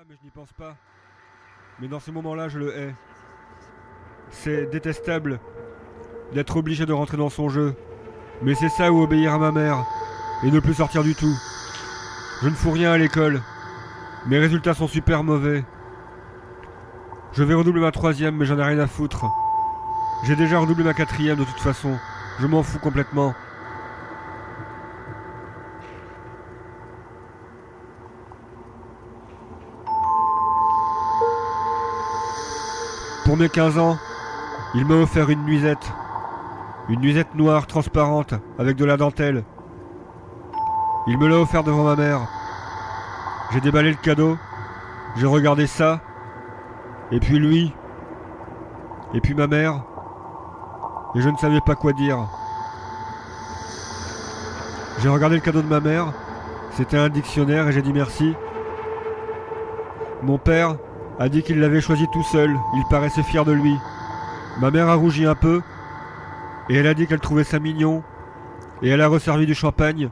mais je n'y pense pas. Mais dans ces moments-là, je le hais. C'est détestable d'être obligé de rentrer dans son jeu. Mais c'est ça ou obéir à ma mère et ne plus sortir du tout. Je ne fous rien à l'école. Mes résultats sont super mauvais. Je vais redoubler ma troisième, mais j'en ai rien à foutre. J'ai déjà redoublé ma quatrième de toute façon. Je m'en fous complètement. Pour mes 15 ans, il m'a offert une nuisette. Une nuisette noire, transparente, avec de la dentelle. Il me l'a offert devant ma mère. J'ai déballé le cadeau. J'ai regardé ça. Et puis lui. Et puis ma mère. Et je ne savais pas quoi dire. J'ai regardé le cadeau de ma mère. C'était un dictionnaire et j'ai dit merci. Mon père a dit qu'il l'avait choisi tout seul. Il paraissait fier de lui. Ma mère a rougi un peu. Et elle a dit qu'elle trouvait ça mignon. Et elle a resservi du champagne.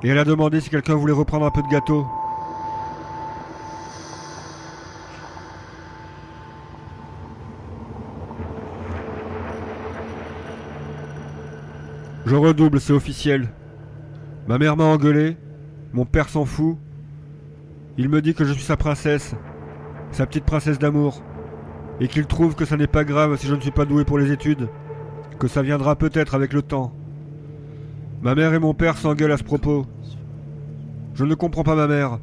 Et elle a demandé si quelqu'un voulait reprendre un peu de gâteau. Je redouble, c'est officiel. Ma mère m'a engueulé. Mon père s'en fout. Il me dit que je suis sa princesse. Sa petite princesse d'amour. Et qu'il trouve que ça n'est pas grave si je ne suis pas doué pour les études. Que ça viendra peut-être avec le temps. Ma mère et mon père s'engueulent à ce propos. Je ne comprends pas ma mère.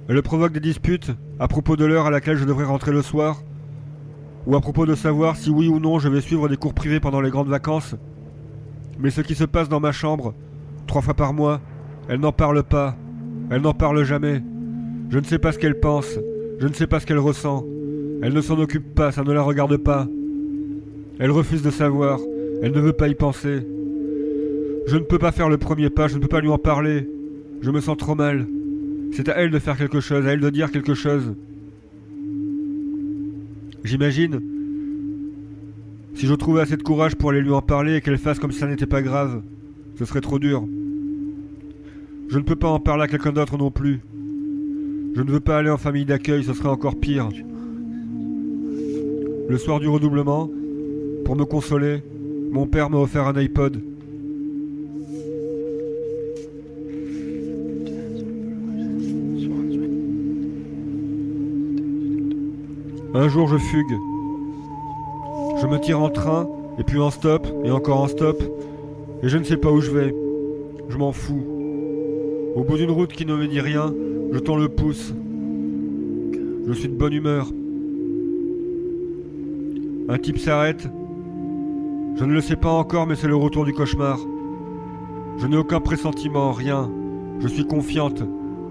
Elle provoque des disputes à propos de l'heure à laquelle je devrais rentrer le soir, ou à propos de savoir si oui ou non je vais suivre des cours privés pendant les grandes vacances. Mais ce qui se passe dans ma chambre, 3 fois par mois, elle n'en parle pas. Elle n'en parle jamais. Je ne sais pas ce qu'elle pense. Je ne sais pas ce qu'elle ressent. Elle ne s'en occupe pas, ça ne la regarde pas. Elle refuse de savoir. Elle ne veut pas y penser. Je ne peux pas faire le premier pas, je ne peux pas lui en parler. Je me sens trop mal. C'est à elle de faire quelque chose, à elle de dire quelque chose. J'imagine, si je trouvais assez de courage pour aller lui en parler et qu'elle fasse comme si ça n'était pas grave, ce serait trop dur. Je ne peux pas en parler à quelqu'un d'autre non plus. Je ne veux pas aller en famille d'accueil, ce serait encore pire. Le soir du redoublement, pour me consoler, mon père m'a offert un iPod. Un jour je fugue. Je me tire en train, et puis en stop, et encore en stop, et je ne sais pas où je vais. Je m'en fous. Au bout d'une route qui ne me dit rien, je tends le pouce. Je suis de bonne humeur. Un type s'arrête. Je ne le sais pas encore, mais c'est le retour du cauchemar. Je n'ai aucun pressentiment, rien. Je suis confiante,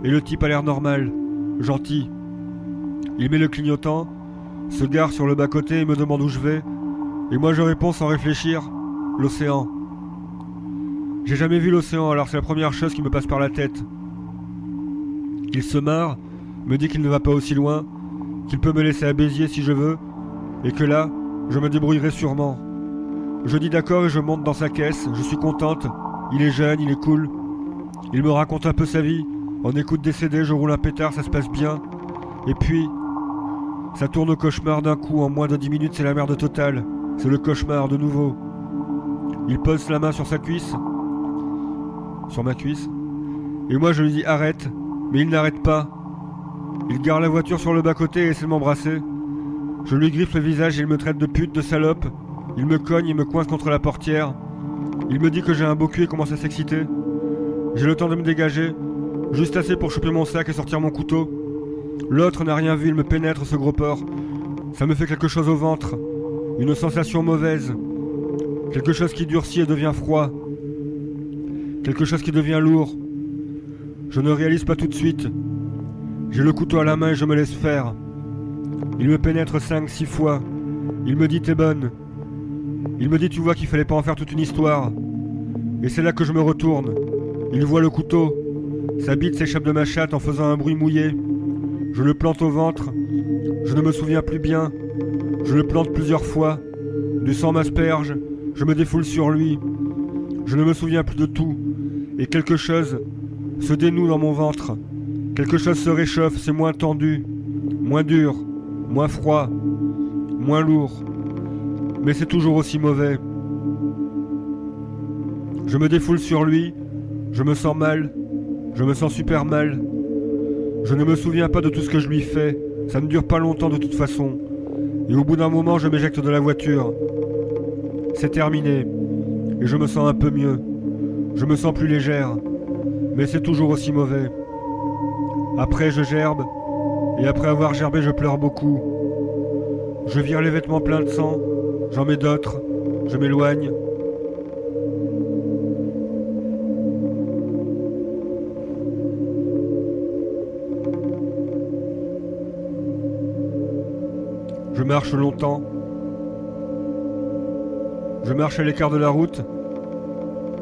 et le type a l'air normal, gentil. Il met le clignotant, se gare sur le bas-côté et me demande où je vais, et moi je réponds sans réfléchir, l'océan. J'ai jamais vu l'océan, alors c'est la première chose qui me passe par la tête. Il se marre, me dit qu'il ne va pas aussi loin, qu'il peut me laisser à Béziers si je veux, et que là, je me débrouillerai sûrement. Je dis d'accord et je monte dans sa caisse, je suis contente, il est jeune, il est cool. Il me raconte un peu sa vie, on écoute des CD, je roule un pétard, ça se passe bien. Et puis, ça tourne au cauchemar d'un coup, en moins de 10 minutes c'est la merde totale. C'est le cauchemar de nouveau. Il pose la main sur sa cuisse, sur ma cuisse, et moi je lui dis arrête, mais il n'arrête pas. Il gare la voiture sur le bas-côté et essaie de m'embrasser. Je lui griffe le visage et il me traite de pute, de salope. Il me cogne, il me coince contre la portière. Il me dit que j'ai un beau cul et commence à s'exciter. J'ai le temps de me dégager, juste assez pour choper mon sac et sortir mon couteau. L'autre n'a rien vu, il me pénètre ce gros porc. Ça me fait quelque chose au ventre. Une sensation mauvaise. Quelque chose qui durcit et devient froid. Quelque chose qui devient lourd. Je ne réalise pas tout de suite. J'ai le couteau à la main et je me laisse faire. Il me pénètre 5-6 fois. Il me dit t'es bonne. Il me dit tu vois qu'il fallait pas en faire toute une histoire. Et c'est là que je me retourne. Il voit le couteau. Sa bite s'échappe de ma chatte en faisant un bruit mouillé. Je le plante au ventre. Je ne me souviens plus bien. Je le plante plusieurs fois. Du sang m'asperge. Je me défoule sur lui. Je ne me souviens plus de tout. Et quelque chose se dénoue dans mon ventre. Quelque chose se réchauffe, c'est moins tendu, moins dur, moins froid, moins lourd. Mais c'est toujours aussi mauvais. Je me défoule sur lui, je me sens mal, je me sens super mal. Je ne me souviens pas de tout ce que je lui fais, ça ne dure pas longtemps de toute façon. Et au bout d'un moment, je m'éjecte de la voiture. C'est terminé, et je me sens un peu mieux. Je me sens plus légère, mais c'est toujours aussi mauvais. Après, je gerbe, et après avoir gerbé, je pleure beaucoup. Je vire les vêtements pleins de sang, j'en mets d'autres, je m'éloigne. Je marche longtemps. Je marche à l'écart de la route.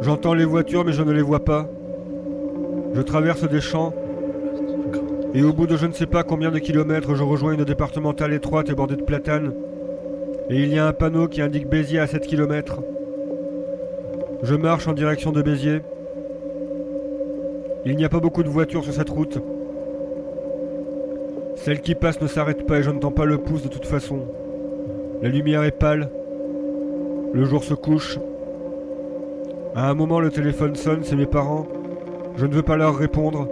J'entends les voitures mais je ne les vois pas. Je traverse des champs. Et au bout de je ne sais pas combien de kilomètres, je rejoins une départementale étroite et bordée de platanes. Et il y a un panneau qui indique Béziers à 7 km. Je marche en direction de Béziers. Il n'y a pas beaucoup de voitures sur cette route. Celle qui passe ne s'arrête pas et je ne tends pas le pouce de toute façon. La lumière est pâle. Le jour se couche. À un moment, le téléphone sonne, c'est mes parents. Je ne veux pas leur répondre.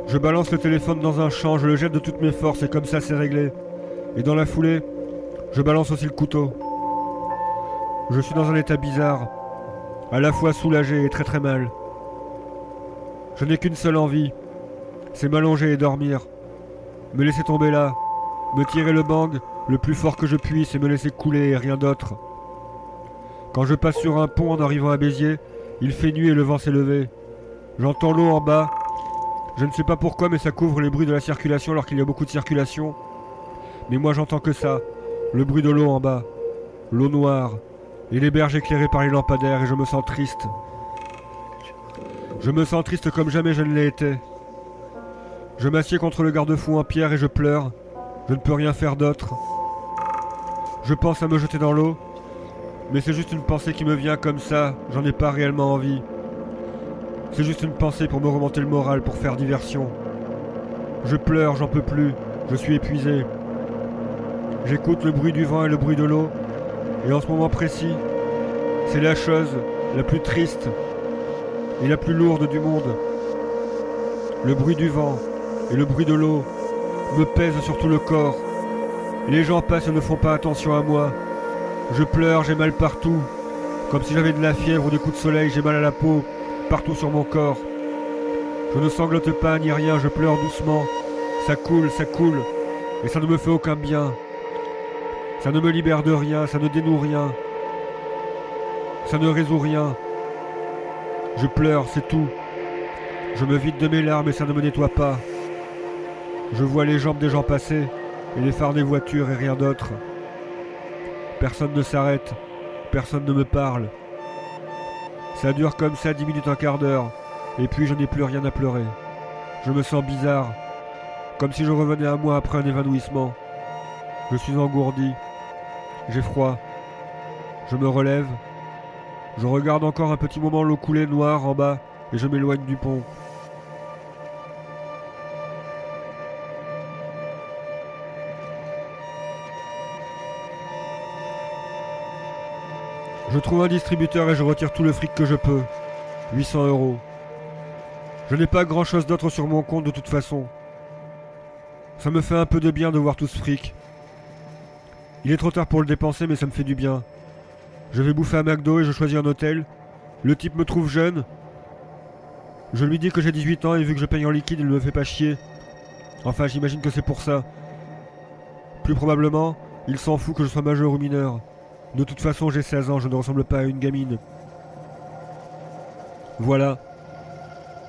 Je balance le téléphone dans un champ, je le jette de toutes mes forces et comme ça c'est réglé. Et dans la foulée, je balance aussi le couteau. Je suis dans un état bizarre, à la fois soulagé et très très mal. Je n'ai qu'une seule envie, c'est m'allonger et dormir. Me laisser tomber là, me tirer le bang le plus fort que je puisse et me laisser couler et rien d'autre. Quand je passe sur un pont en arrivant à Béziers, il fait nuit et le vent s'est levé. J'entends l'eau en bas. Je ne sais pas pourquoi mais ça couvre les bruits de la circulation alors qu'il y a beaucoup de circulation. Mais moi j'entends que ça, le bruit de l'eau en bas, l'eau noire, et les berges éclairées par les lampadaires et je me sens triste. Je me sens triste comme jamais je ne l'ai été. Je m'assieds contre le garde-fou en pierre et je pleure. Je ne peux rien faire d'autre. Je pense à me jeter dans l'eau, mais c'est juste une pensée qui me vient comme ça, j'en ai pas réellement envie. C'est juste une pensée pour me remonter le moral, pour faire diversion. Je pleure, j'en peux plus, je suis épuisé. J'écoute le bruit du vent et le bruit de l'eau, et en ce moment précis, c'est la chose la plus triste et la plus lourde du monde. Le bruit du vent et le bruit de l'eau me pèsent sur tout le corps. Les gens passent et ne font pas attention à moi. Je pleure, j'ai mal partout. Comme si j'avais de la fièvre ou des coups de soleil, j'ai mal à la peau, partout sur mon corps. Je ne sanglote pas ni rien, je pleure doucement. Ça coule, et ça ne me fait aucun bien. Ça ne me libère de rien, ça ne dénoue rien. Ça ne résout rien. Je pleure, c'est tout. Je me vide de mes larmes et ça ne me nettoie pas. Je vois les jambes des gens passer et les phares des voitures et rien d'autre. Personne ne s'arrête, personne ne me parle. Ça dure comme ça 10 minutes, un quart d'heure, et puis je n'ai plus rien à pleurer. Je me sens bizarre, comme si je revenais à moi après un évanouissement. Je suis engourdi, j'ai froid. Je me relève, je regarde encore un petit moment l'eau couler noire en bas et je m'éloigne du pont. Je trouve un distributeur et je retire tout le fric que je peux. 800 €. Je n'ai pas grand chose d'autre sur mon compte de toute façon. Ça me fait un peu de bien de voir tout ce fric. Il est trop tard pour le dépenser mais ça me fait du bien. Je vais bouffer à McDo et je choisis un hôtel. Le type me trouve jeune. Je lui dis que j'ai 18 ans et vu que je paye en liquide il ne me fait pas chier. Enfin j'imagine que c'est pour ça. Plus probablement, il s'en fout que je sois majeur ou mineur. De toute façon, j'ai 16 ans, je ne ressemble pas à une gamine. Voilà.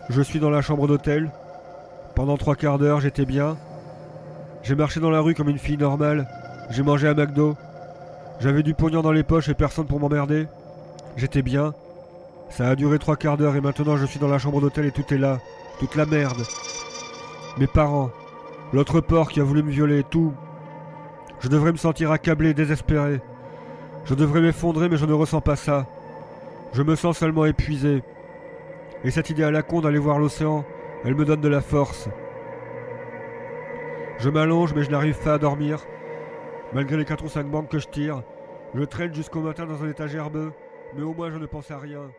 Je suis dans la chambre d'hôtel. Pendant 3 quarts d'heure, j'étais bien. J'ai marché dans la rue comme une fille normale. J'ai mangé à McDo. J'avais du pognon dans les poches et personne pour m'emmerder. J'étais bien. Ça a duré 3 quarts d'heure et maintenant je suis dans la chambre d'hôtel et tout est là. Toute la merde. Mes parents. L'autre porc qui a voulu me violer, tout. Je devrais me sentir accablé, désespéré. Je devrais m'effondrer mais je ne ressens pas ça. Je me sens seulement épuisé. Et cette idée à la con d'aller voir l'océan, elle me donne de la force. Je m'allonge mais je n'arrive pas à dormir. Malgré les 4 ou 5 bandes que je tire, je traîne jusqu'au matin dans un étage herbeux, mais au moins je ne pense à rien.